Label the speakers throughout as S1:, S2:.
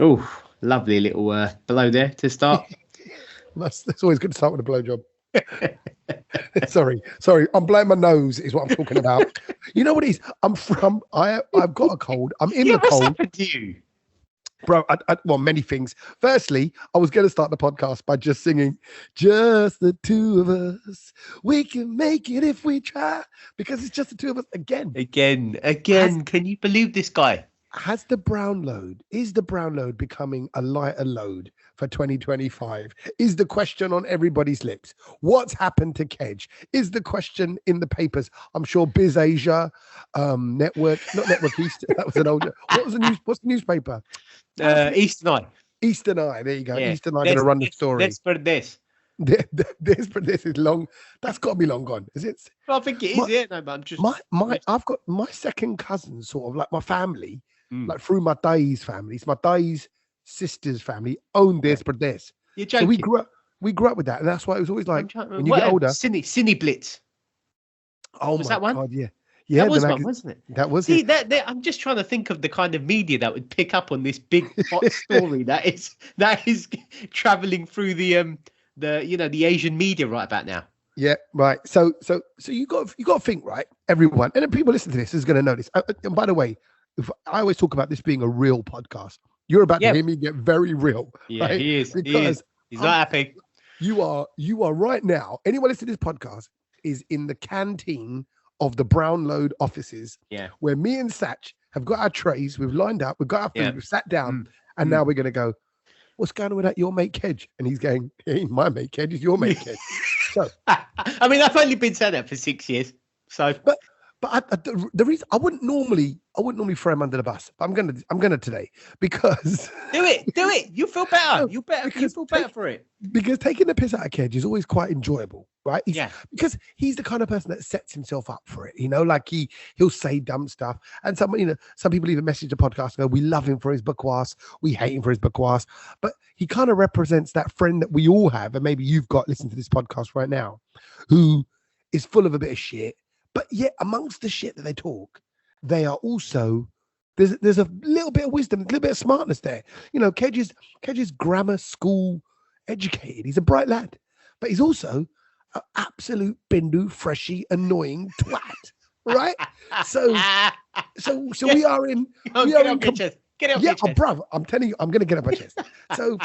S1: Oh, lovely little blow there to start.
S2: It's always good to start with a blowjob. sorry. I'm blowing my nose is what I'm talking about. You know what it is? I've got a cold. I'm in
S1: Yeah,
S2: the
S1: what's
S2: cold.
S1: happened to you?
S2: Bro, well, many things. Firstly, I was going to start the podcast by just singing, just the two of us. We can make it if we try, because it's just the two of us again.
S1: Again. Can you believe this guy?
S2: Is the brown load becoming a lighter load for 2025? Is the question on everybody's lips. What's happened to Kedge? Is the question in the papers? I'm sure Biz Asia, not Network East. That was an older. What's the newspaper?
S1: Eastern Eye.
S2: Eastern Eye. There you go.
S1: Yeah.
S2: Eastern Eye going to run the story.
S1: Let's put this.
S2: This is long. That's got to be long gone. Is it?
S1: Well, I think it is. Yeah, no, but I'm just
S2: I've got my second cousin, sort of like my family. Like through my day's family, it's my day's sister's family owned this, but this.
S1: You're joking.
S2: So we grew up with that, and that's why it was always like when you get older.
S1: Cine Blitz.
S2: Oh
S1: was
S2: my
S1: that one?
S2: God, yeah.
S1: That was one, wasn't it?
S2: That was
S1: See,
S2: it.
S1: I'm just trying to think of the kind of media that would pick up on this big hot story that is traveling through the Asian media right about now.
S2: Yeah, right. So you got to think, right, everyone, and then people listen to this is going to know this. And by the way, if I always talk about this being a real podcast, you're about to hear me get very real.
S1: Yeah,
S2: right?
S1: he is.
S2: Because
S1: he's not happy.
S2: You are right now. Anyone listening to this podcast is in the canteen of the Brown Load offices.
S1: Yeah.
S2: Where me and Sach have got our trays, we've lined up, we've got our food, we've sat down, and now we're going to go, what's going on with that your mate Kedge? And he's going, it ain't my mate Kedge, it's your mate Kedge. So,
S1: I mean, I've only been saying that for 6 years. So,
S2: but the reason I wouldn't normally throw him under the bus, but I'm gonna today because
S1: do it. You feel better. You feel better for it.
S2: Because taking the piss out of Kedge is always quite enjoyable, right? Because he's the kind of person that sets himself up for it. You know, like he'll say dumb stuff, and some people even message the podcast and go, "We love him for his bakwas, we hate him for his bakwas," but he kind of represents that friend that we all have, and maybe you've got listening to this podcast right now, who is full of a bit of shit. But yet, amongst the shit that they talk, they are also there's a little bit of wisdom, a little bit of smartness there. You know, Kedge is grammar school educated. He's a bright lad, but he's also an absolute bindu, freshy, annoying twat. Right? So we are in. Get off your chest. Bruv, I'm telling you, I'm gonna get up my chest. So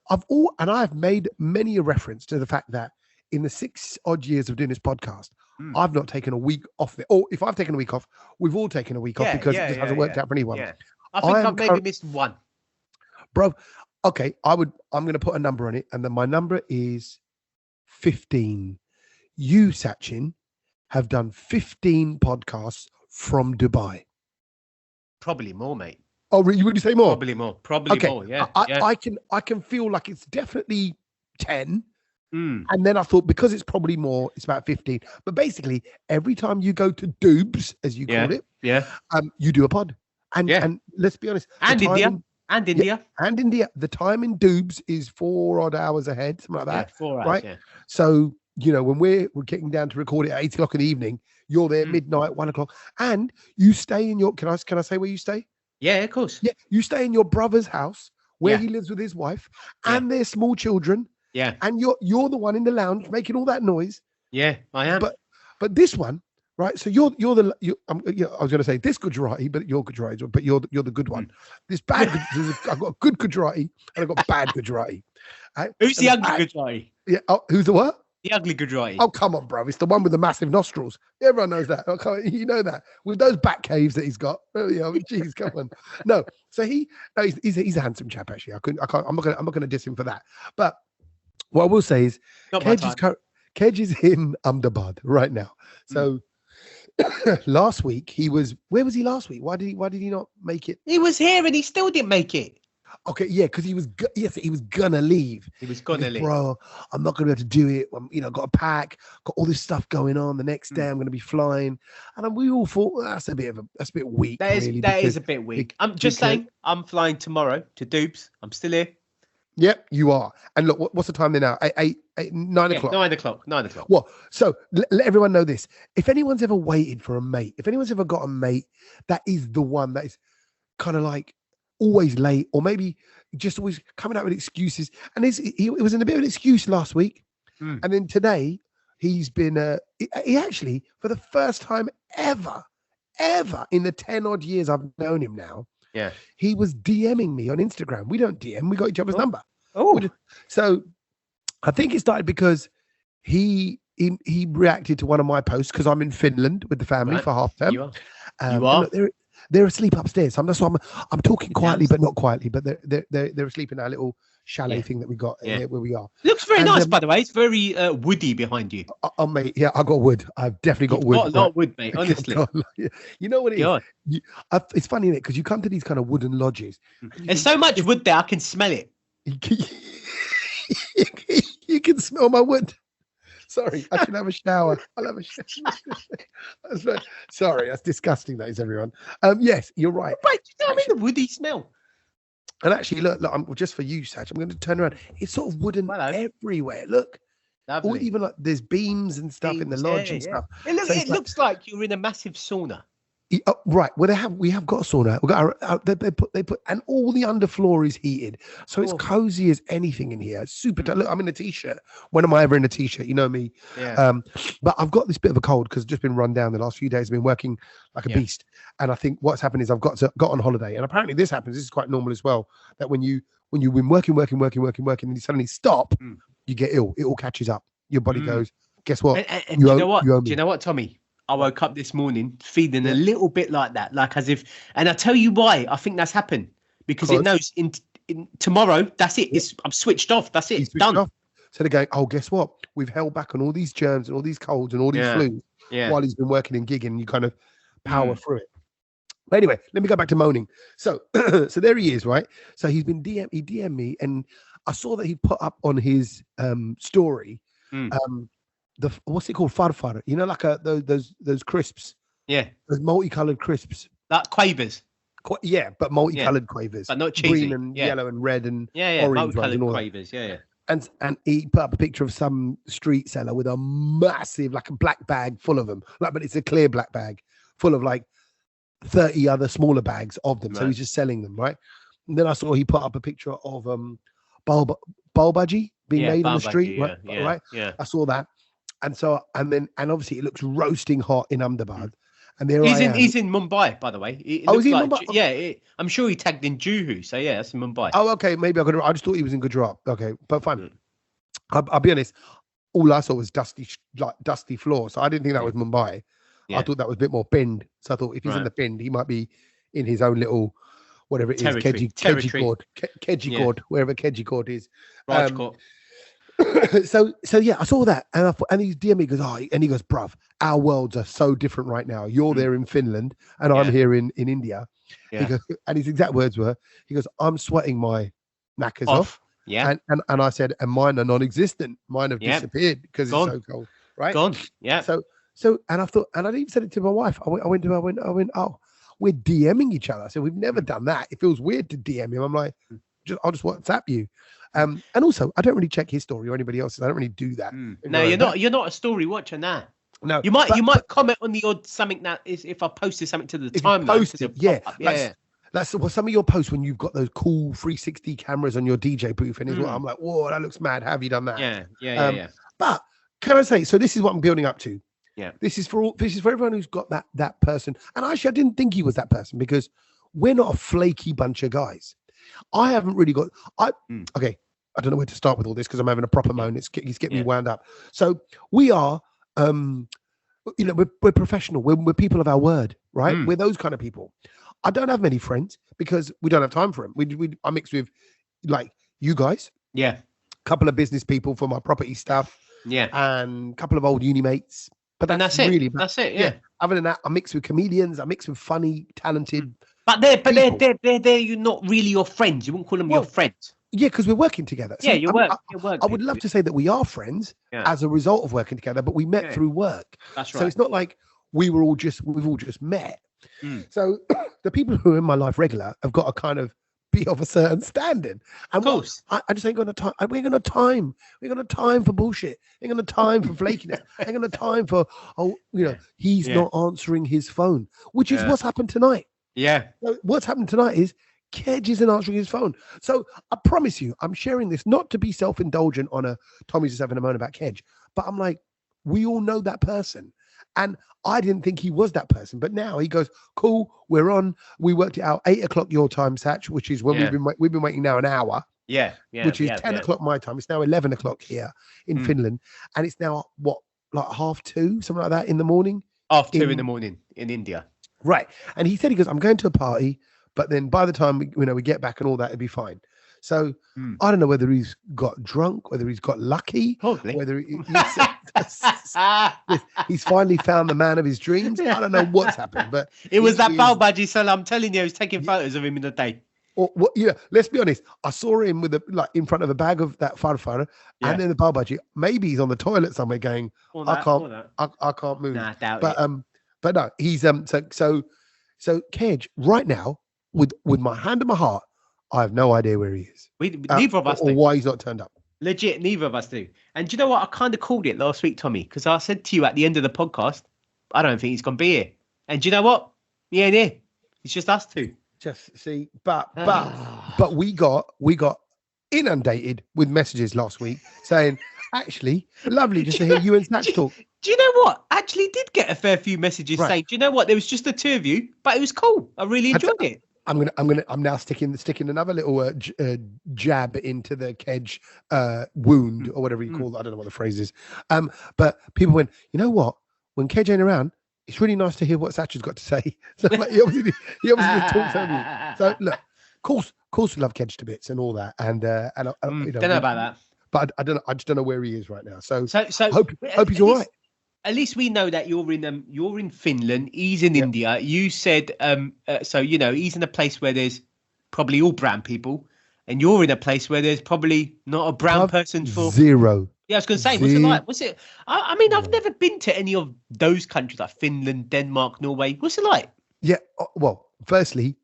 S2: I've made many a reference to the fact that in the 6 odd years of doing this podcast, I've not taken a week off. Or if I've taken a week off, we've all taken a week off because it just hasn't worked out for anyone.
S1: Yeah. I think I've maybe missed one.
S2: Bro, okay, I'm going to put a number on it, and then my number is 15. You, Sachin, have done 15 podcasts from Dubai.
S1: Probably more, mate.
S2: Oh, really? Would you say more?
S1: Probably more. More, yeah.
S2: I can feel like it's definitely 10. And then I thought, because it's probably more, it's about 15. But basically, every time you go to Doobs, as you call it, you do a pod. And let's be honest.
S1: India.
S2: The time in Doobs is 4 odd hours ahead, something like that.
S1: 4 hours,
S2: right? Yeah. So, when we're getting down to record it at 8 o'clock in the evening, you're there midnight, 1 o'clock. And you stay in your, can I say where you stay?
S1: Yeah, of course.
S2: Yeah, you stay in your brother's house where he lives with his wife and their small children.
S1: Yeah,
S2: and you're the one in the lounge making all that noise.
S1: Yeah, I am.
S2: But this one, right? So I was going to say this Gujarati, but you're Gujarati, but you're the good one. This bad, I've got good Gujarati and I've got bad Gujarati. Right?
S1: Who's the ugly Gujarati?
S2: Yeah. Oh, who's the what?
S1: The ugly Gujarati.
S2: Oh, come on, bro! It's the one with the massive nostrils. Everyone knows that. You know that with those back caves that he's got. Jeez, come on. No, so he's a handsome chap. Actually, I'm not gonna diss him for that. But what I will say is, Kedge is in Ahmedabad right now. So last week where was he last week? Why did he not make it?
S1: He was here and he still didn't make it.
S2: Okay, yeah, because he was gonna leave. Bro, I'm not gonna be able to do it. Got to pack, got all this stuff going on. The next day I'm gonna be flying, and we all thought that's a bit weak.
S1: That is a bit weak. I'm just saying, I'm flying tomorrow to Doobs. I'm still here.
S2: Yep, you are. And look, what's the time there now? 9 o'clock.
S1: 9 o'clock. 9 o'clock.
S2: Well, so let everyone know this. If anyone's ever waited for a mate, if anyone's ever got a mate, that is the one that is kind of like always late, or maybe just always coming out with excuses. And he was in a bit of an excuse last week. And then today he's been, he actually, for the first time ever in the 10 odd years I've known him now, he was DMing me on Instagram. We don't DM, we got each other's number. So I think it started because he reacted to one of my posts, because I'm in Finland with the family for half term.
S1: You are.
S2: Look, they're asleep upstairs. That's why I'm talking quietly, but not quietly. But they're asleep in our little chalet thing that we got where we are.
S1: Looks very nice, by the way. It's very woody behind you.
S2: Oh, mate, yeah, I got wood. I've definitely got wood.
S1: Got a lot of wood, mate. Honestly,
S2: you know what it is? It's funny, isn't it? Because you come to these kind of wooden lodges.
S1: There's so much wood there, I can smell it.
S2: You can smell my wood. Sorry, I should have a shower. I'll have a shower. Sorry, that's disgusting, that is, everyone. Yes, you're right.
S1: Right, you know what I mean? The woody smell.
S2: And actually, look, I'm just for you, Sach. I'm going to turn around. It's sort of wooden everywhere. Look. Or even like there's beams and stuff in the lodge and stuff.
S1: It looks like you're in a massive sauna.
S2: Right. Well, we have got a sauna. We got they put, and all the underfloor is heated, so it's cozy as anything in here. It's super. Look, I'm in a t-shirt. When am I ever in a t-shirt? You know me. Yeah. But I've got this bit of a cold because I've just been run down the last few days. I've been working like a beast, and I think what's happened is I've got on holiday, and apparently this happens. This is quite normal as well. That when you've been working, and you suddenly stop, you get ill. It all catches up. Your body goes. Guess what?
S1: And you know what? Do you know what, Tommy? I woke up this morning feeling a little bit like that, like as if, and I tell you why I think that's happened, because it knows in tomorrow, that's it. I'm switched off. That's it. Done.
S2: Off. So they're going, oh, guess what? We've held back on all these germs and all these colds and all these flus while he's been working and gigging. And you kind of power through it. But anyway, let me go back to moaning. So, so there he is, right? So he's been he DM'd me, and I saw that he put up on his story. What's it called? Farfar. You know, like those crisps.
S1: Yeah.
S2: Those multicolored crisps.
S1: Like quavers.
S2: But multicolored quavers.
S1: But not cheesy.
S2: Green and yellow and red and
S1: multicolored
S2: orange ones and all
S1: quavers. Yeah.
S2: And he put up a picture of some street seller with a massive, like a black bag full of them. But it's a clear black bag full of like 30 other smaller bags of them. Right. So he's just selling them, right? And then I saw he put up a picture of bulbaji being made on the street, right? Yeah. I saw that. And so, and obviously it looks roasting hot in Ahmedabad. And there
S1: he's in Mumbai, by the way. Is he in Mumbai? Yeah, I'm sure he tagged in Juhu. So yeah, that's in Mumbai.
S2: Oh, okay. Maybe I just thought he was in Gujarat. Okay, but fine. I'll be honest. All I saw was dusty floor. So I didn't think that was Mumbai. Yeah. I thought that was a bit more Pind. So I thought if he's in the Pind, he might be in his own little, whatever it is, Keji Court, wherever Keji Court is.
S1: Rajkot.
S2: So yeah, I saw that, and he's DMing me, goes, bruv, our worlds are so different right now. You're there in Finland, and I'm here in India. Yeah. He goes, and his exact words were, he goes, I'm sweating my knackers off. Yeah. And I said, and mine are non-existent. Mine have disappeared because it's so cold. Right.
S1: Gone. Yeah.
S2: So and I thought, and I even said it to my wife. I went, oh, we're DMing each other. So we've never done that. It feels weird to DM him. I'm like, I'll just WhatsApp you. And also, I don't really check his story or anybody else's. I don't really do that.
S1: No, you're not a story watcher now. No, you might comment on the odd something that is if I posted something to the timeline. That's
S2: some of your posts when you've got those cool 360 cameras on your DJ booth, and I'm like, whoa, that looks mad. How have you done that?
S1: Yeah.
S2: But can I say? So this is what I'm building up to.
S1: Yeah.
S2: This is for everyone who's got that person. And actually, I didn't think he was that person because we're not a flaky bunch of guys. I haven't really got. Okay. I don't know where to start with all this because I'm having a proper moan. He's getting me wound up. So we are, we're professional. We're people of our word, right? We're those kind of people. I don't have many friends because we don't have time for them. I mix with like you guys.
S1: Yeah.
S2: A couple of business people for my property stuff.
S1: Yeah.
S2: And a couple of old uni mates. But that's
S1: really
S2: it.
S1: That's it. Yeah.
S2: Other than that, I mix with comedians. I mix with funny, talented.
S1: But they're you're not really your friends. You wouldn't call them your friends.
S2: Yeah, because we're working together.
S1: So you work.
S2: I would love to say that we are friends as a result of working together, but we met through work.
S1: That's right.
S2: So it's not like we've all just met. So the people who are in my life regular have got to kind of be of a certain standard. And
S1: of course,
S2: I just ain't got time. We ain't got no time. We ain't got no time for bullshit. Ain't got no time for flakiness. Ain't got no time for he's not answering his phone, which is what's happened tonight.
S1: Yeah.
S2: So what's happened tonight is Kedge isn't answering his phone. So I promise you, I'm sharing this not to be self-indulgent on a Tommy's just having a moan about Kedge, but I'm like, we all know that person. And I didn't think he was that person, but now he goes, cool, we're on. We worked it out 8 o'clock your time, Satch, which is when we've been waiting now an hour.
S1: Yeah.
S2: Which is 10 o'clock my time. It's now 11 o'clock here in Finland. And it's now what, like 2:30, something like that in the morning?
S1: 2:30 in the morning in India.
S2: Right. And he said, he goes, I'm going to a party, but then by the time we get back and all that, it'll be fine. So I don't know whether he's got drunk, whether he's got lucky,
S1: probably.
S2: Whether he's finally found the man of his dreams. I don't know what's happened, but
S1: it was that Bao Bhaji son. I'm telling you, I was taking photos of him in the day.
S2: Or what? Yeah, let's be honest. I saw him with in front of a bag of that farfara, and then the Bao Bhaji. Maybe he's on the toilet somewhere going, I can't move.
S1: Nah, doubt
S2: it. But no, he's so Kedge right now with my hand on my heart. I have no idea where he is.
S1: Neither of us
S2: or why he's not turned up.
S1: Legit, neither of us do. And do you know what? I kind of called it last week, Tommy, because I said to you at the end of the podcast, I don't think he's going to be here. And do you know what? He ain't here. It's just us two.
S2: Just see, but we got inundated with messages last week saying, actually, lovely just to hear you and Snatch talk.
S1: Do you know what? I actually did get a fair few messages saying, do you know what? There was just the two of you, but it was cool. I really enjoyed it.
S2: I'm now sticking another little jab into the Kedge wound or whatever you call it. I don't know what the phrase is. But people went, you know what? When Kedge ain't around, it's really nice to hear what Satch has got to say. So like, he obviously just talks over you. So look, of course we love Kedge to bits and all that. And
S1: don't know about that.
S2: But I just don't know where he is right now. So hope he's all right.
S1: At least we know that you're in Finland. He's in India. You said so. He's in a place where there's probably all brown people, and you're in a place where there's probably not a brown person for
S2: zero.
S1: Yeah, I was going to say, what's it like? What's it? I mean, I've never been to any of those countries like Finland, Denmark, Norway. What's it like?
S2: Yeah. Well, firstly,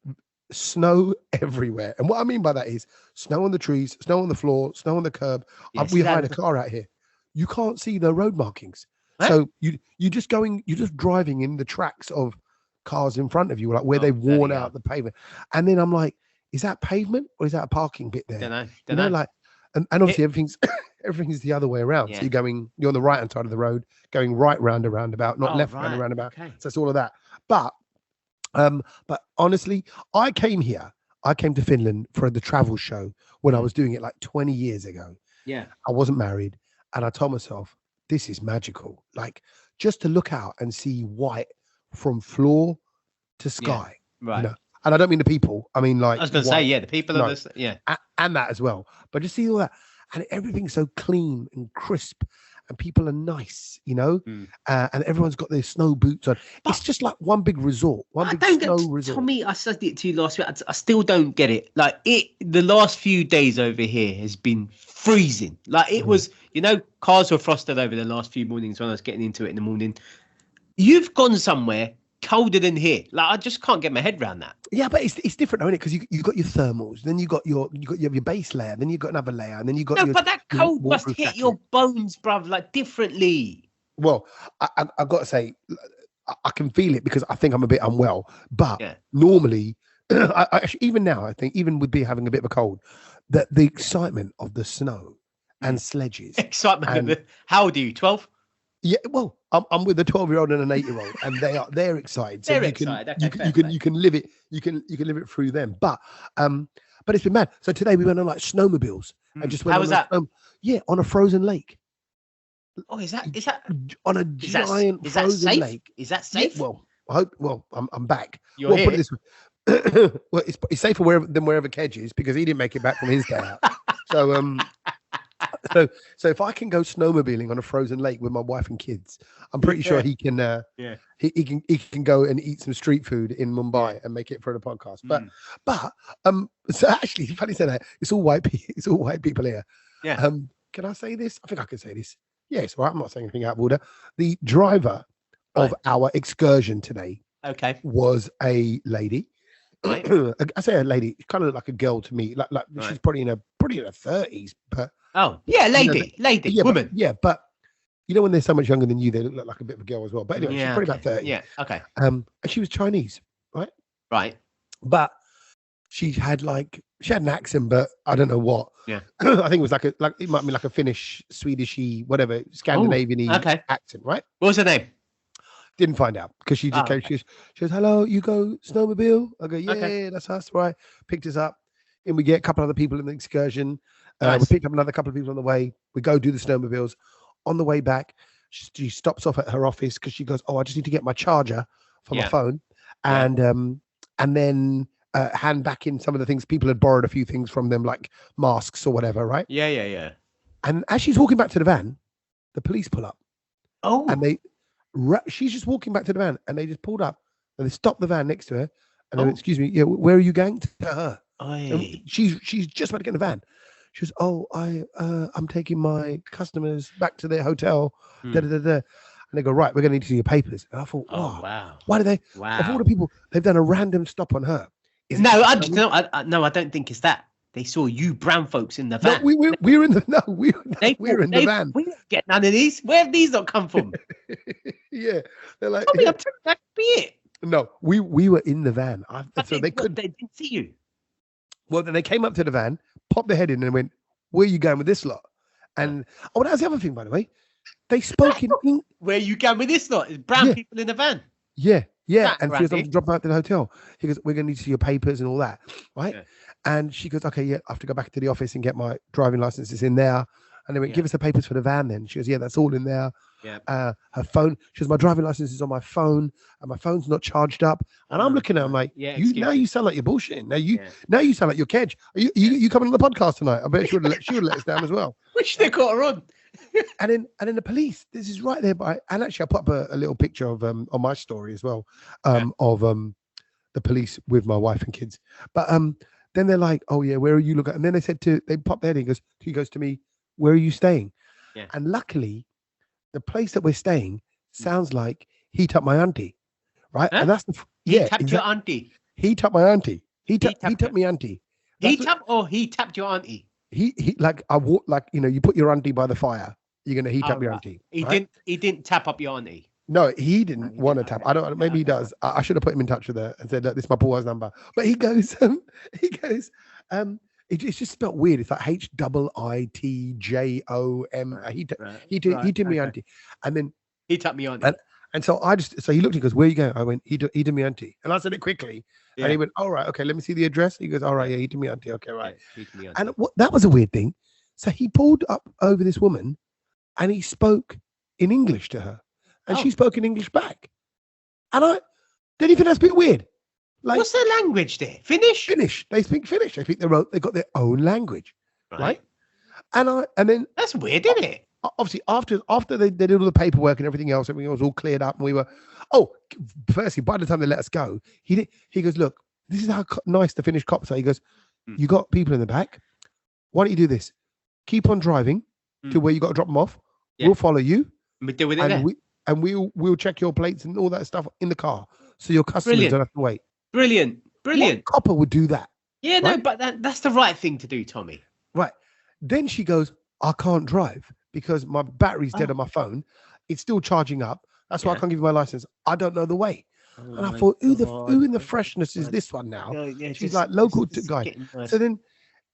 S2: snow everywhere, and what I mean by that is snow on the trees, snow on the floor, snow on the curb. We hired a car out here. You can't see the road markings. Huh? So you're just driving in the tracks of cars in front of you, like where they've worn out the pavement. And then I'm like, is that pavement or is that a parking bit there?
S1: Don't know.
S2: Like, and obviously everything's the other way around. Yeah. So you're on the right hand side of the road, going right round a roundabout, not left round a roundabout. Okay. So it's all of that. But honestly, I came to Finland for the travel show when I was doing it like 20 years ago.
S1: Yeah.
S2: I wasn't married, and I told myself, this is magical. Like, just to look out and see white from floor to sky.
S1: Yeah, right.
S2: And I don't mean the people. I mean, like,
S1: I was going to say, the people of this. Yeah.
S2: And that as well. But just see all that. And everything's so clean and crisp. And people are nice, and everyone's got their snow boots on. It's just like one big resort, resort.
S1: Tommy, I said it to you last week. I still don't get it. Like the last few days over here has been freezing. Like it was, cars were frosted over the last few mornings when I was getting into it in the morning. You've gone somewhere colder than here. Like I just can't get my head around that.
S2: Yeah, but it's different, isn't it? Because you got your thermals, then you have your base layer, then you got another layer, and then you got
S1: but that cold must hit your bones, bruv, like differently.
S2: Well, I've got to say, I can feel it because I think I'm a bit unwell. But normally, actually, even now, I think even with having a bit of a cold, that the excitement of the snow and sledges,
S1: how old are you? 12?
S2: Yeah, well, I'm with a 12-year-old and an 8-year-old, and they're excited. So you can live it. You can live it through them. But it's been mad. So today we went on like snowmobiles and just went.
S1: How was that?
S2: On a frozen lake.
S1: Oh, is that
S2: on a giant frozen lake?
S1: Is that safe?
S2: Yeah, well, I hope. Well, I'm back.
S1: You're here.
S2: Put it this way. Well, it's safer than wherever Kedge is because he didn't make it back from his day out. So if I can go snowmobiling on a frozen lake with my wife and kids, I'm pretty sure he can. He can go and eat some street food in Mumbai and make it for the podcast. But so actually, funny say that it's all white people here.
S1: Yeah.
S2: Can I say this? I think I can say this. Yes, well, I'm not saying anything out of order. The driver of our excursion today, was a lady.
S1: Right.
S2: I say a lady, kind of like a girl to me. Like she's probably in her 30s, but
S1: lady, woman.
S2: But when they're so much younger than you, they look like a bit of a girl as well. But anyway, she's probably about 30.
S1: Yeah, okay.
S2: And she was Chinese, right?
S1: Right.
S2: But she had an accent, but I don't know what.
S1: Yeah.
S2: I think it was it might be like a Finnish, Swedishy, whatever, Scandinavian accent, right?
S1: What was her name?
S2: Didn't find out because she just came.
S1: Okay.
S2: She goes, "Hello, you go snowmobile?" I go, "Yeah, that's us, right?" Picked us up, and we get a couple other people in the excursion.
S1: Nice.
S2: We picked up another couple of people on the way. We go do the snowmobiles. On the way back, she stops off at her office because she goes, "Oh, I just need to get my charger for my phone," and then hand back in some of the things. People had borrowed a few things from them, like masks or whatever, right?
S1: Yeah.
S2: And as she's walking back to the van, the police pull up.
S1: Oh.
S2: And she's just walking back to the van, and they just pulled up, and they stopped the van next to her, and they went, "Excuse me, yeah, where are you going?" To her. She's just about to get in the van. She goes, "Oh, I'm taking my customers back to their hotel." Da, da, da, da. And they go, "Right, we're going to need to see your papers." And I thought, "Oh, wow. Why do they? Wow. Of all the people, they've done a random stop on her."
S1: I don't think it's that. They saw you brown folks in the van.
S2: No, we're in the we're in the van.
S1: We don't get none of these. Where have these not come from?
S2: Yeah, they're like,
S1: that could be it.
S2: No, we were in the van. So they
S1: didn't see you.
S2: Well, then they came up to the van, popped their head in, and went, "Where are you going with this lot?" And that was the other thing, by the way. They spoke in English.
S1: Where are you going with this lot? It's brown people in the van.
S2: Yeah. And she goes, "I'm dropping out to the hotel." He goes, "We're going to need to see your papers and all that, right?" Yeah. And she goes, "Okay, yeah, I have to go back to the office and get my driving licenses in there." And they went, "Give us the papers for the van then." She goes, "Yeah, that's all in there." Yeah. Her phone. She goes, "My driving license is on my phone, and my phone's not charged up." And I'm looking at her, I'm like, you sound like you're bullshitting. Now you sound like you're Kedge. Are you coming on the podcast tonight? I bet she would have let us down as well.
S1: Wish they got her on.
S2: and then the police. This is right there and actually I put up a little picture of on my story as well of the police with my wife and kids. But then they're like, "Oh yeah, where are you looking?" And then they pop their head. He goes to me, "Where are you staying?" Yeah. And luckily, the place that we're staying sounds like He Tapped My Auntie, right?
S1: Huh?
S2: And that's
S1: He tapped your auntie.
S2: He tapped my auntie. He tapped me auntie.
S1: He tapped your auntie.
S2: He like I walk like you put your auntie by the fire. You're gonna heat up your auntie.
S1: He didn't tap up your auntie.
S2: No, he didn't want to tap. I don't. Maybe he does. I should have put him in touch with her and said, "Look, this is my poor number." But he goes. It's just spelled weird. It's like HIITJOM. He did me auntie, and then
S1: he tapped me auntie.
S2: And so he looked. He goes, "Where are you going?" I went, "He did me auntie," and I said it quickly. And he went, "All right, okay. Let me see the address." He goes, "All right, yeah, he did me auntie." Okay, right. Yeah, and that was a weird thing. So he pulled up over this woman, and he spoke in English to her. And she spoke in English back. And don't you think that's a bit weird? Like,
S1: what's their language there? Finnish?
S2: Finnish. They speak Finnish. They think they got their own language. Right? And then
S1: that's weird, isn't it?
S2: Obviously, after they did all the paperwork and everything else was all cleared up, and we were firstly, by the time they let us go, he goes, "Look, this is how nice the Finnish cops are." He goes, "You got people in the back. Why don't you do this? Keep on driving to where you got to drop them off. Yeah. We'll follow you.
S1: We deal with it
S2: and we'll check your plates and all that stuff in the car, so your customers don't have to wait."
S1: Brilliant.
S2: What copper would do that?
S1: Yeah, right? No, but that's the right thing to do, Tommy.
S2: Right. Then she goes, "I can't drive because my battery's dead on my phone. It's still charging up. That's why I can't give you my license. I don't know the way." And I thought, who in the freshness is this one now? She's like local guy. So then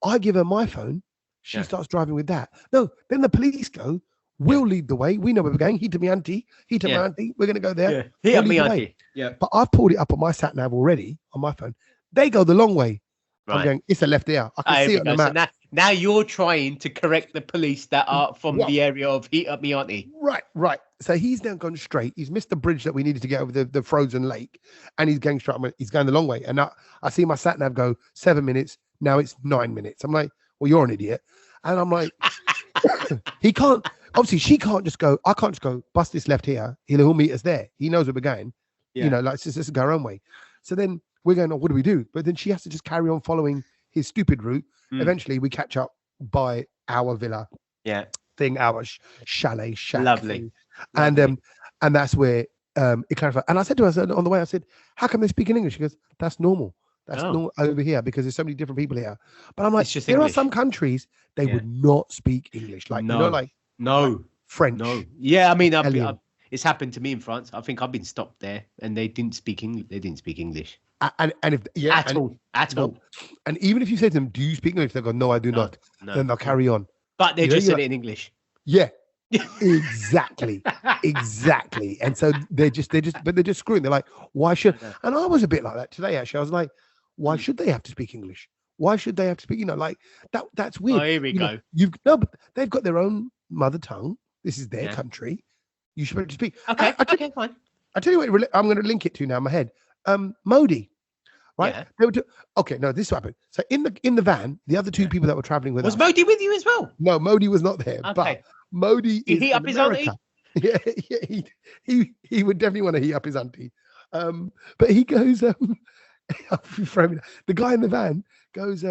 S2: I give her my phone. She starts driving with that. No, then the police go. We'll lead the way. We know where we're going. He to me auntie. He to my auntie. We're going to go there.
S1: Yeah. He to me auntie. Yeah.
S2: But I've pulled it up on my sat nav already on my phone. They go the long way. Right. I'm going, it's a left ear. I can see it on the map.
S1: So now you're trying to correct the police that are from the area of Heat Up Me Auntie.
S2: Right. So he's now gone straight. He's missed the bridge that we needed to get over the frozen lake. And he's going straight. He's going the long way. And now I see my sat nav go 7 minutes. Now it's 9 minutes. I'm like, well, you're an idiot. And I'm like, he can't. Obviously, she can't just go. I can't just go bust this left here. He'll meet us there. He knows where we're going. Yeah. Let's just go our own way. So then we're going, "Oh, what do we do?" But then she has to just carry on following his stupid route. Eventually, we catch up by our villa.
S1: Yeah.
S2: Thing, our chalet shack.
S1: Lovely.
S2: And that's where it clarified. And I said to her on the way, I said, "How come they speak in English?" She goes, "That's normal. That's normal over here because there's so many different people here." But I'm like, there are some countries they would not speak English. Like,
S1: no
S2: French.
S1: No. Yeah, I mean, it's happened to me in France. I think I've been stopped there, and they didn't speak English. They didn't speak English.
S2: And if
S1: at all.
S2: And even if you say to them, "Do you speak English?" They go, "No, I do not." Then they'll carry on.
S1: But they just said it in English.
S2: Yeah, exactly, exactly. And so they're just screwing. They're like, "Why should?" And I was a bit like that today. Actually, I was like, "Why should they have to speak English? Why should they have to speak? Like that. That's weird."
S1: Oh, here we go.
S2: But they've got their own mother tongue. This is their country. You should be able to speak.
S1: Okay, fine.
S2: I tell you what, I'm going to link it to now in my head. Modi, right? Yeah. They were okay, no, this is what happened. So in the van, the other two people that were traveling with us.
S1: Was Modi with you as well?
S2: No, Modi was not there. Okay. But Modi is
S1: heat up his auntie?
S2: Yeah, he would definitely want to heat up his auntie. But he goes, the guy in the van goes,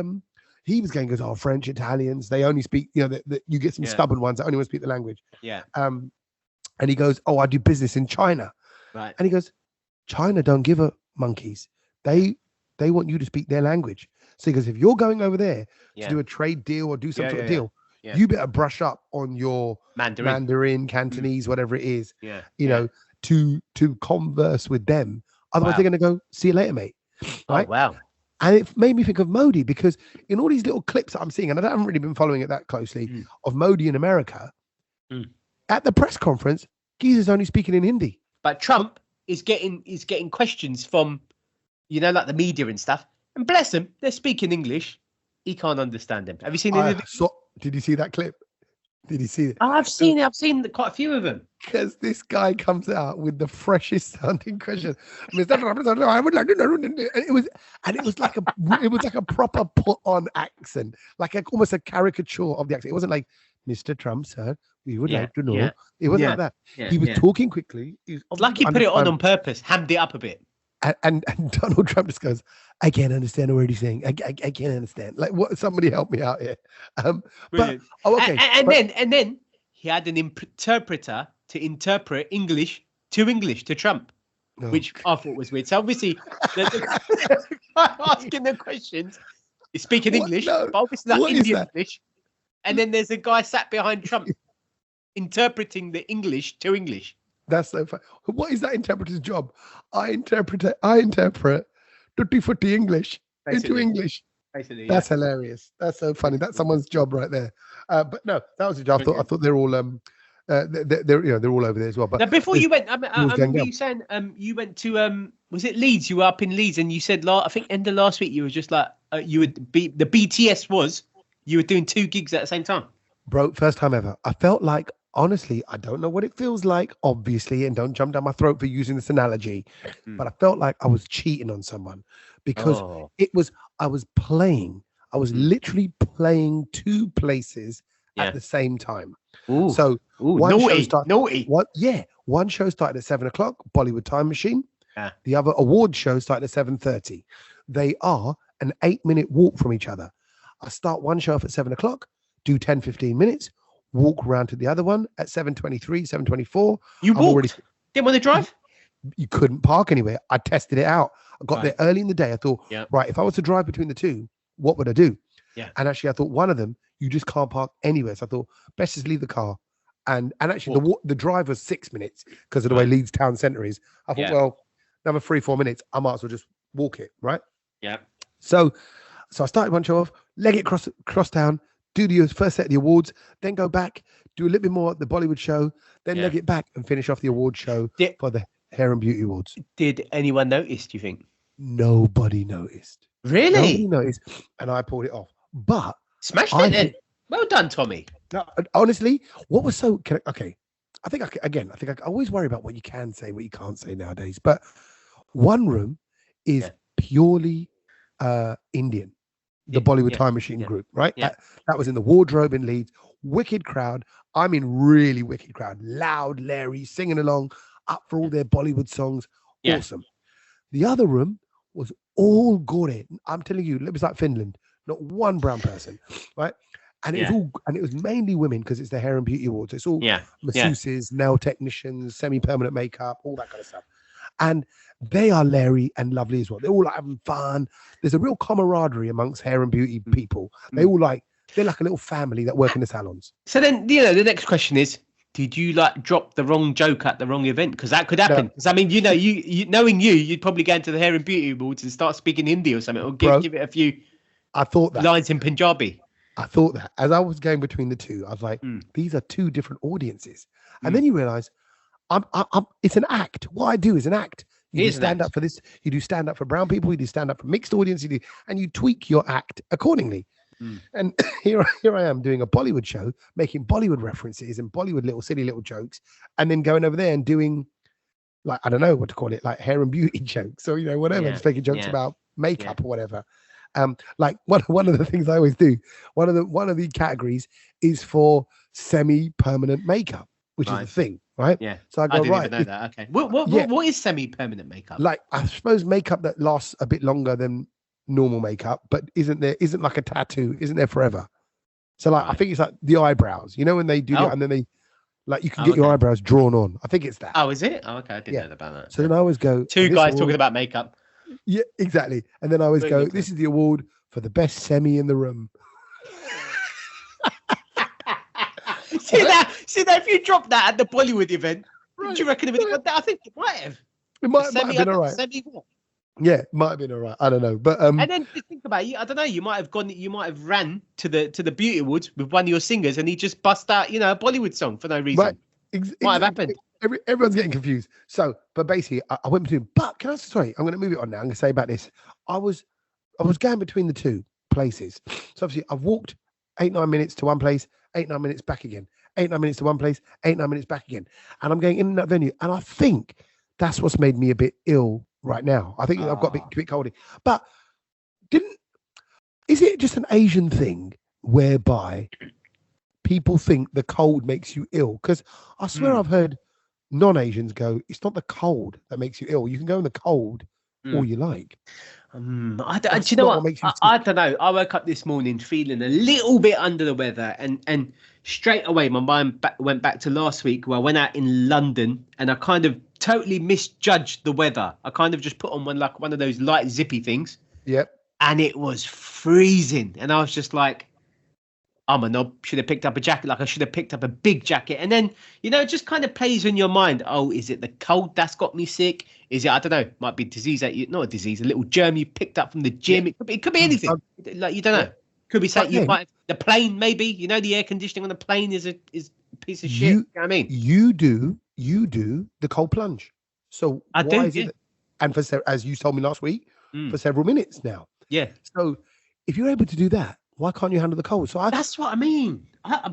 S2: he was going, oh, French, Italians, they only speak, you get some stubborn ones that only want to speak the language.
S1: Yeah.
S2: And he goes, oh, I do business in China.
S1: Right.
S2: And he goes, China don't give a monkeys. They want you to speak their language. So he goes, if you're going over there to do a trade deal or do some sort of deal, you better brush up on your Mandarin, Cantonese, whatever it is, to converse with them. Otherwise, they're going to go, see you later, mate. Right?
S1: Oh, wow.
S2: And it made me think of Modi, because in all these little clips that I'm seeing, and I haven't really been following it that closely, of Modi in America, at the press conference, Geezer's only speaking in Hindi.
S1: But Trump is getting questions from, like the media and stuff. And bless them, they're speaking English. He can't understand them. Have you seen any of it?
S2: Did you see that clip? Did you see it?
S1: I've seen it. I've seen quite a few of them.
S2: Because this guy comes out with the freshest sounding question. Mr. Trump, I would like to know. And it was like a proper put on accent, like almost a caricature of the accent. It wasn't like, Mr. Trump, sir, we would like to know. Yeah. It wasn't like that. Yeah. He was talking quickly.
S1: Like he put it on purpose, hammed it up a bit.
S2: And Donald Trump just goes, I can't understand a word he's saying. I can't understand. Like, what? Somebody help me out here. Okay.
S1: And then he had an interpreter to interpret English to Trump, which I thought was weird. So obviously, asking the questions, he's speaking English, but obviously like Indian English. And then there's a guy sat behind Trump interpreting the English to English.
S2: That's so funny. What is that interpreter's job? I interpret tutti-frutti English into English.
S1: Basically,
S2: that's hilarious. That's so funny. That's someone's job right there. But no, that was a job. I thought they're all they're all over there as well. But
S1: now, before you went, I remember you saying you went to was it Leeds? You were up in Leeds, and you said I think end of last week you were just like you would be the BTS was you were doing 2 gigs at the same time.
S2: Bro, first time ever. I felt like, honestly, I don't know what it feels like, obviously, and don't jump down my throat for using this analogy, but I felt like I was cheating on someone because I was literally playing 2 places at the same time.
S1: Ooh.
S2: So
S1: one
S2: show started at 7:00, Bollywood Time Machine.
S1: Yeah.
S2: The other award show started at 7:30. They are an 8-minute walk from each other. I start one show off at 7:00, do 10-15 minutes, walk around to the other one at 7:23, 7:24.
S1: You walked? Didn't want to drive?
S2: You couldn't park anywhere. I tested it out. I got there early in the day. I thought, right, if I was to drive between the 2, what would I do?
S1: Yeah.
S2: And actually, I thought one of them, you just can't park anywhere. So I thought, best just leave the car. And actually, the drive was 6 minutes because of the way Leeds town centre is. I thought, well, another 3-4 minutes, I might as well just walk it, right?
S1: Yeah.
S2: So I started one show off, leg it cross town, do the first set of the awards, then go back, do a little bit more at the Bollywood show, then leg it back and finish off the award show for the Hair and Beauty Awards.
S1: Did anyone notice, do you think?
S2: Nobody noticed.
S1: Really?
S2: Nobody noticed. And I pulled it off. But
S1: smashed it then. Well done, Tommy.
S2: No, honestly, what was so... I think I always worry about what you can say, what you can't say nowadays. But one room is purely Indian. The Bollywood Time Machine group, right?
S1: Yeah.
S2: That was in the wardrobe in Leeds. Wicked crowd. I mean, really wicked crowd. Loud, Larry, singing along, up for all their Bollywood songs.
S1: Yeah.
S2: Awesome. The other room was all Gore. I'm telling you, it was like Finland. Not one brown person, right? And it was mainly women because it's the Hair and Beauty Awards. It's all masseuses, nail technicians, semi-permanent makeup, all that kind of stuff. And they are Larry and lovely as well. They're all like having fun. There's a real camaraderie amongst hair and beauty people. They're like a little family that work in the salons.
S1: So then, the next question is, did you like drop the wrong joke at the wrong event? Because that could happen. Because I mean, you know, you knowing you'd probably go into the Hair and Beauty Awards and start speaking Hindi or something, or give it a few.
S2: I thought that
S1: lines in Punjabi.
S2: I thought that as I was going between the two, I was like, these are two different audiences. And then you realize, it's an act. What I do is an act. You do stand up for this. You do stand up for brown people. You do stand up for mixed audience. And you tweak your act accordingly. And here I am doing a Bollywood show, making Bollywood references and Bollywood silly little jokes, and then going over there and doing, like, I don't know what to call it, like hair and beauty jokes, or whatever, just making jokes about makeup or whatever. Like one of the things I always do, one of the categories is for semi-permanent makeup, which is the thing, right?
S1: Yeah.
S2: So I go,
S1: didn't even know that. Okay. What is semi-permanent makeup?
S2: Like, I suppose makeup that lasts a bit longer than normal makeup, but isn't like a tattoo, isn't there forever. So like, I think it's like the eyebrows, when they do that, and then they, like, you can get your eyebrows drawn on. I think it's that.
S1: Oh, is it? Oh, okay. I didn't know about that.
S2: So then I always go,
S1: two guys talking about makeup.
S2: Yeah, exactly. And then I always go, this is the award for the best semi in the room.
S1: See that? If you drop that at the Bollywood event, do you reckon it would have? I think it might have.
S2: It might have been all right.
S1: Semi what?
S2: Yeah, it might have been all right. I don't know, but
S1: and then think about it. I don't know. You might have ran to the Beauty Awards with one of your singers, and he just bust out, a Bollywood song for no reason.
S2: Right.
S1: Might have happened.
S2: Everyone's getting confused. So, but basically, I went between. But sorry, I'm going to move it on now. I'm going to say about this. I was going between the two places. So obviously, I've walked 8-9 minutes to one place, 8-9 minutes back again, 8-9 minutes to one place, 8-9 minutes back again, and I'm going in that venue, and I think that's what's made me a bit ill right now. I think I've got a bit coldy. But is it just an Asian thing whereby people think the cold makes you ill? Because I swear I've heard non-Asians go, it's not the cold that makes you ill. You can go in the cold all you like.
S1: Do you know what? I don't know. I woke up this morning feeling a little bit under the weather, and straight away my mind went back to last week where I went out in London and I kind of totally misjudged the weather. I kind of just put on one of those light zippy things.
S2: Yep.
S1: And it was freezing, and I was just like, I'm a knob, should have picked up a jacket. Like, I should have picked up a big jacket. And then, it just kind of plays in your mind. Oh, is it the cold that's got me sick? Is it, I don't know, might be disease that not a disease, a little germ you picked up from the gym.
S2: Yeah.
S1: It could be anything. Like, you don't know. Could be something you might, the plane maybe, the air conditioning on the plane is a piece of shit. You know what I mean?
S2: You do the cold plunge. So
S1: I do,
S2: is it? And as you told me last week, for several minutes now.
S1: Yeah.
S2: So if you're able to do that, why can't you handle the cold? So
S1: that's what I mean.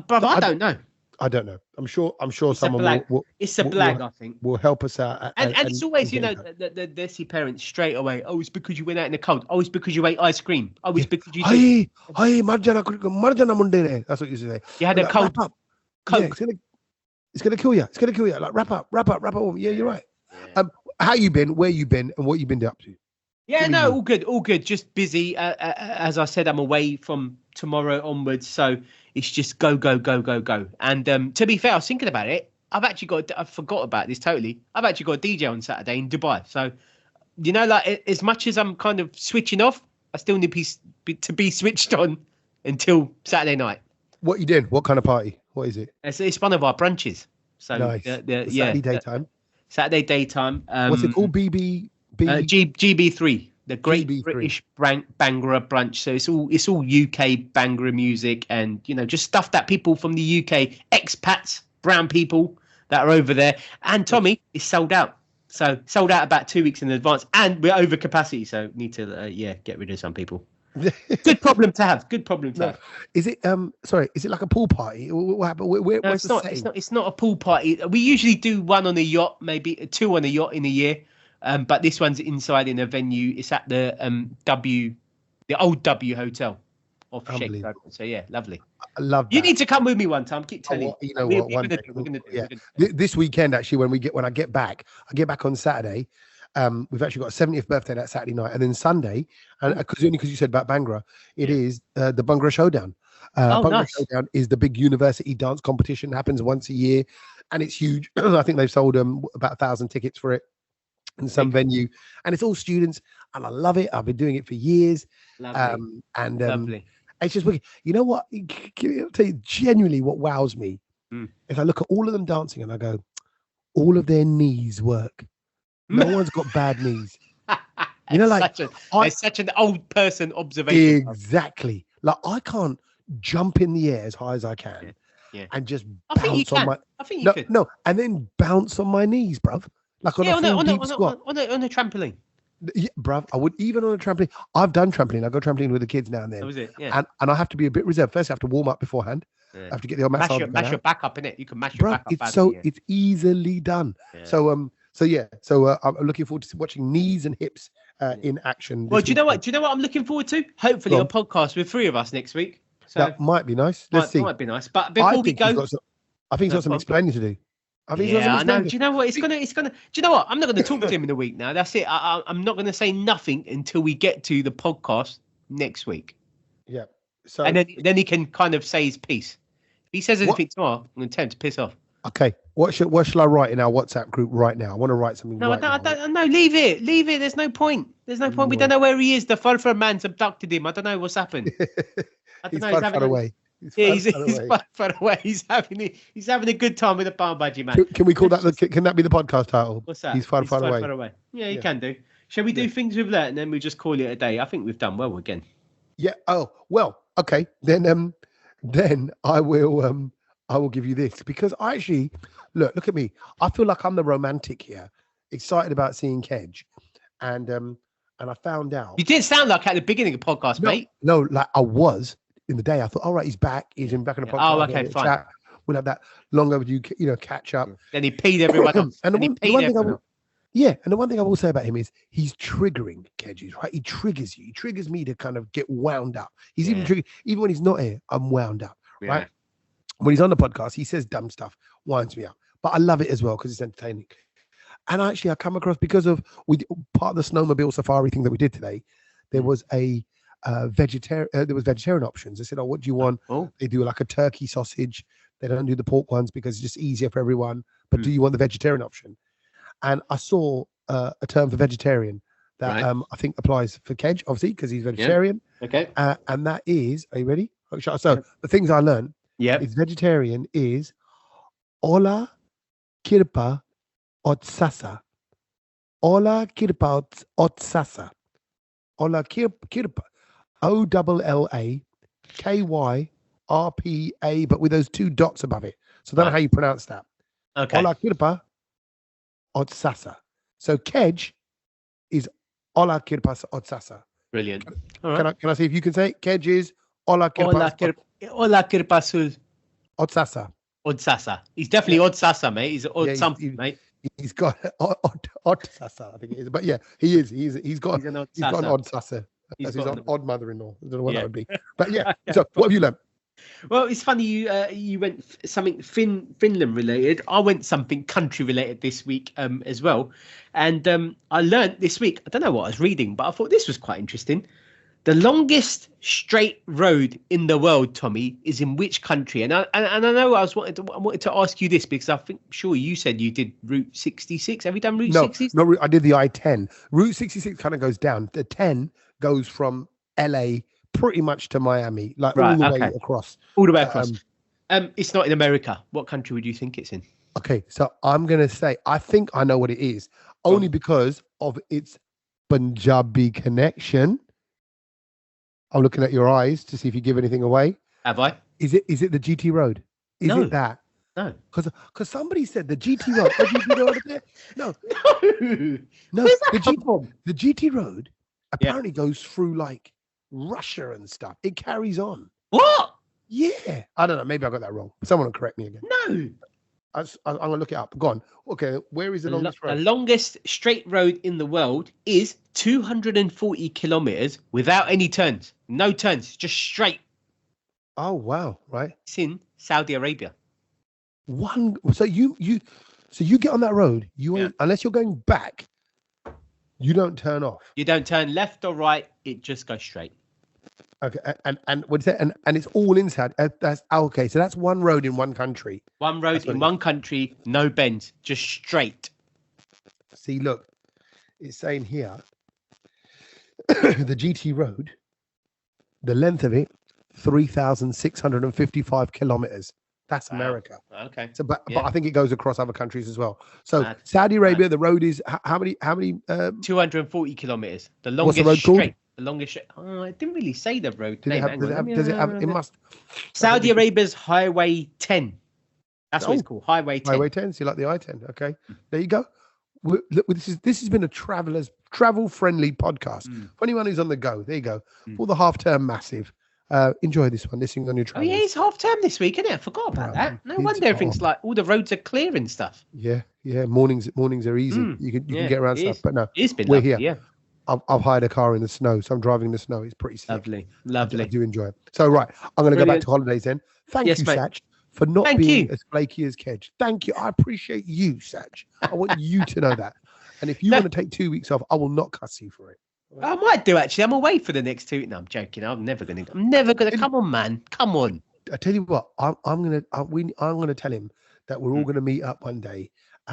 S1: But I don't know.
S2: I don't know. I'm sure
S1: it's
S2: someone will.
S1: It's a blag, I think.
S2: Will help us out.
S1: And it's always, they see parents straight away. Oh, it's because you went out in the cold. Oh, it's because you ate ice cream. Oh, it's because you.
S2: Marjana munde. That's what you say.
S1: You had a cold.
S2: Wrap up. Coke. Yeah, it's gonna kill you. It's gonna kill you. Like, wrap up. Yeah, you're right. Yeah. How you been? Where you been? And what you been up to?
S1: Yeah, no, all good. Just busy. As I said, I'm away from tomorrow onwards, so it's just go. And to be fair, I was thinking about it. I forgot about this totally. I've actually got a DJ on Saturday in Dubai. So, like, as much as I'm kind of switching off, I still need to be switched on until Saturday night.
S2: What you doing? What kind of party? What is it?
S1: It's one of our brunches. So
S2: nice. Saturday daytime.
S1: Saturday daytime.
S2: What's it called?
S1: GB3, the Great
S2: GB3.
S1: British Bhangra brunch. So it's all UK Bhangra music, and just stuff that people from the UK, expats, brown people that are over there. And Tommy is sold out. So sold out about 2 weeks in advance, and we're over capacity. So need to get rid of some people. Good problem to have.
S2: Is it is it like a pool party? What happened?
S1: No, it's not a pool party. We usually do one on a yacht, maybe two on a yacht in a year. But this one's inside in a venue. It's at the old W Hotel off Sheikh Road. So yeah, lovely.
S2: I love that.
S1: You need to come with me one time. Keep telling
S2: you. Know what? We're gonna do. This weekend, actually, when I get back on Saturday. We've actually got a 70th birthday that Saturday night, and then Sunday, and because you said about Bhangra, it is the Bhangra Showdown. Bhangra
S1: nice.
S2: Showdown is the big university dance competition. Happens once a year, and it's huge. I think they've sold about 1,000 tickets for it in some venue, and it's all students, and I love it. I've been doing it for years.
S1: Lovely.
S2: It's just wicked. You know what? I'll tell you genuinely what wows me is I look at all of them dancing and I go, all of their knees work. No one's got bad knees. You know, like
S1: it's such an old person observation.
S2: Exactly. Like I can't jump in the air as high as I can and just bounce on my.
S1: I think you could.
S2: No, and then bounce on my knees, bruv. Like on a deep squat.
S1: On a trampoline.
S2: Yeah, bruv. I would even on a trampoline. I've done trampoline. I go trampoline with the kids now and then.
S1: That was it. Yeah.
S2: And I have to be a bit reserved. First, I have to warm up beforehand. Yeah. I have to get the old massage.
S1: Mash your back up in it. You can mash your back up.
S2: It's easily done. Yeah. So I'm looking forward to watching knees and hips in action.
S1: Well, do you know what? I'm looking forward to? Hopefully, a podcast with 3 of us next week. So
S2: that might be nice. Let's see.
S1: Might be nice. But before we go,
S2: I think he's got some explaining to do.
S1: I know. Do you know what? It's gonna. Do you know what? I'm not going to talk to him in a week now. That's it. I'm not going to say nothing until we get to the podcast next week.
S2: Yeah. So
S1: and then he can kind of say his piece. If he says anything tomorrow, I'm going to tell him to piss off.
S2: Okay. What shall I write in our WhatsApp group right now? I want to write something.
S1: No, I don't. No, leave it. There's no point. We don't know where he is. The further man's abducted him. I don't know what's happened. I don't know. He's far away. He's far away. He's having a good time with the bar budgie man.
S2: Can we call that? Can that be the podcast title?
S1: What's that?
S2: He's far away.
S1: Yeah, you can do. Shall we do things with that and then we just call it a day? I think we've done well again.
S2: Yeah. Oh well. Okay. Then I will give you this because I actually look at me. I feel like I'm the romantic here, excited about seeing Kedge, and I found out
S1: you didn't sound like at the beginning of the podcast, mate.
S2: No, like I was. In the day, I thought, all right, he's back. He's back in the podcast.
S1: Oh, okay, fine.
S2: Chat. We'll have that long overdue, catch up.
S1: Then he peed everyone off.
S2: And the one thing I will say about him is he's triggering Kedges, right? He triggers you. He triggers me to kind of get wound up. He's even triggered, even when he's not here, I'm wound up, right? When he's on the podcast, he says dumb stuff, winds me up. But I love it as well because it's entertaining. And actually, I come across because of part of the snowmobile safari thing that we did today. There was vegetarian options. I said, what do you want? They do like a turkey sausage. They don't do the pork ones because it's just easier for everyone. But do you want the vegetarian option? And I saw a term for vegetarian that I think applies for Kedge, obviously, because he's vegetarian.
S1: Yeah. Okay.
S2: And that is, are you ready? So the things I learned is vegetarian is Ola kirpa otsasa. Ola kirpa otsasa. Ola kirpa. OLLAKYRPA, but with those 2 dots above it. So I don't know how you pronounce that.
S1: Okay.
S2: Ola kirpa otsasa. So Kedge is Ola kirpa otsasa.
S1: Brilliant. Right.
S2: Can I see if you can say it? Kedge is Ola kirpa otsasa.
S1: Odsasa. He's definitely Odsasa, mate. He's odd something, mate.
S2: He's got odd sasa, I think it is. But yeah, he is. He's got an odd sasa. As his odd mother-in-law. I don't know what that would be. But yeah, so what have you learned?
S1: Well, it's funny you went something Finland related. I went something country related this week as well. And I learned this week, I don't know what I was reading, but I thought this was quite interesting. The longest straight road in the world, Tommy, is in which country? And I know I wanted to ask you this because sure you said you did Route 66. Have you done Route 66?
S2: No, I did the I-10. Route 66 kind of goes down. The 10 goes from LA pretty much to Miami, like all the way across.
S1: All the way across. It's not in America. What country would you think it's in?
S2: Okay, so I'm going to say, I think I know what it is, only because of its Punjabi connection. I'm looking at your eyes to see if you give anything away.
S1: Have I?
S2: Is it the GT Road? Is it that?
S1: No.
S2: Because somebody said the GT Road. The GT Road up there? No. No.
S1: Where's that come from?
S2: The GT Road apparently goes through like Russia and stuff. It carries on.
S1: What?
S2: Yeah. I don't know. Maybe I got that wrong. Someone will correct me again.
S1: No.
S2: I'm going to look it up. Go on. Okay. Where is the longest road?
S1: The longest straight road in the world is 240 kilometers without any turns. No turns. Just straight.
S2: Oh, wow. Right.
S1: It's in Saudi Arabia.
S2: So you get on that road. Unless you're going back, you don't turn off.
S1: You don't turn left or right. It just goes straight.
S2: Okay, and what's that? And it's all inside. That's okay. So that's one road in one country.
S1: One road in one country, no bends, just straight.
S2: See, look, it's saying here the GT road, the length of it, 3,655 kilometers. That's America.
S1: Okay.
S2: So, but I think it goes across other countries as well. So
S1: Mad.
S2: Saudi Arabia, the road is how many?
S1: 240 kilometers. The
S2: What's the
S1: longest
S2: road
S1: straight.
S2: called?
S1: The longest. Oh, it didn't really say the road
S2: Does
S1: name.
S2: it have? It must.
S1: Saudi Arabia's Highway 10. That's what it's called. Highway 10.
S2: Highway 10. So you like the I-10? Okay. There you go. Look, this has been a travel-friendly podcast. For anyone who's on the go, there you go. For the half-term massive. Enjoy this one. Listening on your travels.
S1: Oh yeah, it's half term this week, isn't it? I forgot about that. No wonder everything's like all the roads are clear and stuff.
S2: Yeah. Mornings are easy. You can get around stuff. But no,
S1: it's been
S2: we're
S1: lovely,
S2: here.
S1: Yeah.
S2: I've hired a car in the snow, so I'm driving in the snow. It's pretty sick.
S1: Lovely.
S2: I do enjoy it. So right, I'm going to go back to holidays then. Thank you, Sach, for not being as flaky as Kedge. Thank you. I appreciate you, Sach. I want you to know that. And if you want to take 2 weeks off, I will not cuss you for it.
S1: I might do actually. I'm away for the next 2. No, I'm joking. I'm never gonna. Come on, man. Come on.
S2: I tell you what. I'm gonna tell him that we're all gonna meet up one day.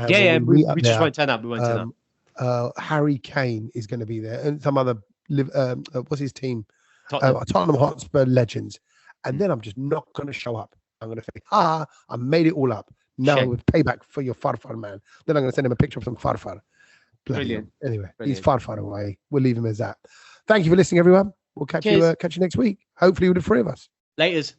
S1: We just won't turn up. We won't turn up.
S2: Harry Kane is going to be there, and some other what's his team? Tottenham Hotspur legends. And then I'm just not going to show up. I'm going to say, I made it all up. Now with payback for your farfar, man. Then I'm going to send him a picture of some farfar. Brilliant. Anyway, he's far away. We'll leave him as that. Thank you for listening, everyone. We'll catch you next week. Hopefully with the 3 of us.
S1: Laters.